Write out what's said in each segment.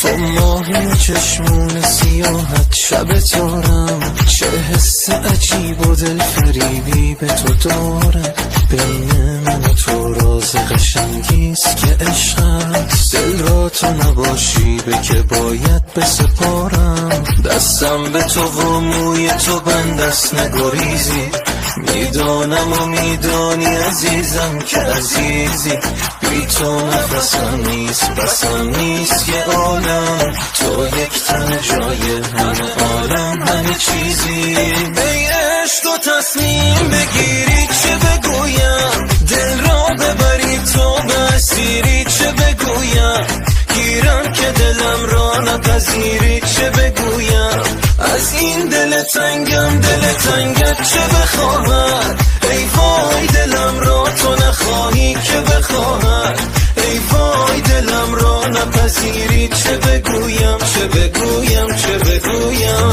تو ماهی چشمون سیاحت شب تارم، چه حس عجیب و دل فریبی به تو دارم. بین من و تو راز قشنگیست که عشق است، دل را تو نباشی به که باید بسپارم. دستم به تو و موی تو بندست نگریزی، میدانم و میدانی عزیزم که عزیزی. بی تو نفسم نیست بسم نیست یه عالم، تو یک تن جای همه عالم همه چیزی. ای عشق تو تصمیم بگیری چه بگویم، دل را ببری تو به اسیری چه بگویم. گیرم که دلم را نپذیری چه بگویم. از این دل تنگم دل تنگت چه بخواهد. ای وای دلم را تو نخواهی که بخواهد. ای وای دلم را نپذیری چه بگویم چه بگویم چه بگویم.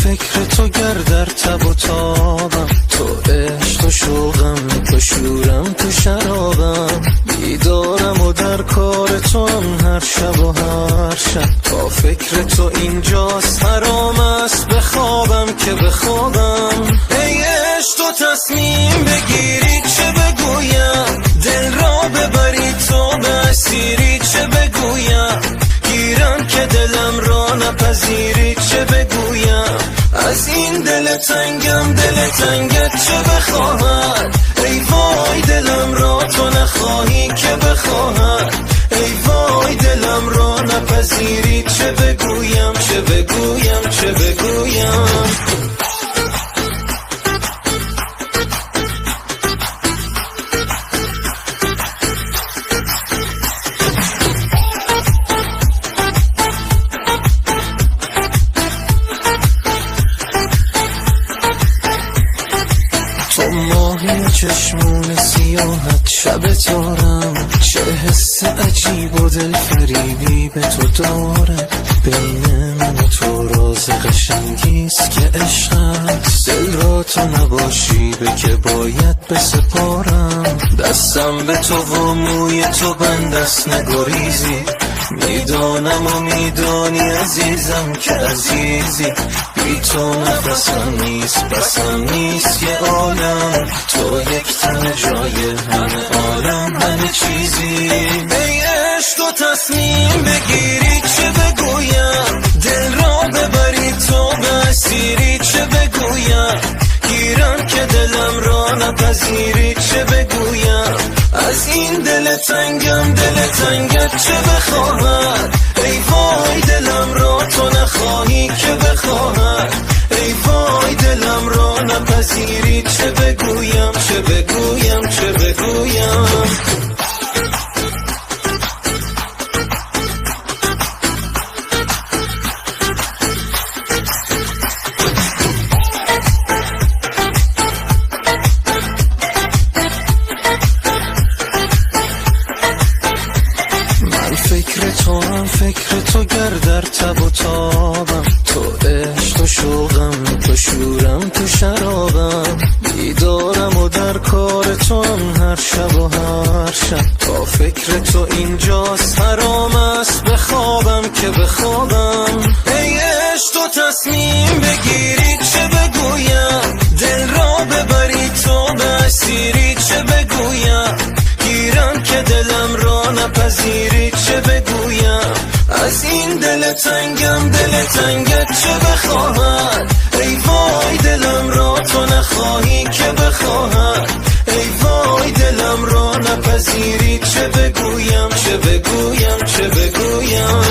فکر تو گر در تب و تابم، تو عشق و شوقم تو شورم تو شرابم. بیدارم و در کار تو هم هر شب و هر شب، با فکر تو اینجاست حرام است بخوابم که بخوابم. ای عشق تو تصمیم بگیری چه بگویم، دل را ببری تو به اسیری چه بگویم. گیرم که دلم را نپذیری چه بگویم. از این دل تنگم دل تنگت چه بخواهد. ای وای دلم را تو نخواهی که بخواهد. ای وای دلم را نپذیری چه بگویم چه بگویم چه بگویم. تو ماهی چشمون سیاحت شب تارم، چه حس عجیب و دل فریبی به تو دارم. بین من و تو راز قشنگیست که عشق است، دل را تو نباشی به که باید بسپارم. دستم به تو و موی تو بندست نگریزی، میدانم و میدانی عزیزم که عزیزی. بی تو نفسم نیست بسم نیست یه عالم، تو یک تن جای همه عالم همه چیزی. ای عشق تو تصمیم بگیری چه بگویم، دل را ببری تو به اسیری چه بگویم. گیرم که دلم را نپذیری چه بگویم. از این دل تنگم دل تنگت چه بخواهد. ای وای دلم را تو نخواهی که بخواهد. ای وای دلم را نپذیری چه بگویم چه بگویم چه بگویم. فکر تو گر در تب و تابم، تو عشق و شوقم تو شورم تو شرابم. بیدارم و در کار تو هم هر شب و هر شب، با فکر تو اینجاست حرام است بخوابم که بخوابم. ای عشق تو تصمیم بگیری چه بگویم، دل را ببری تو به اسیری چه بگویم. گیرم که دلم را نپذیری چه بگویم. از این دل تنگم دل تنگت چه بخواهد. ای وای دلم را تو نخواهی که بخواهد. ای وای دلم را نپذیری چه بگویم چه بگویم چه بگویم.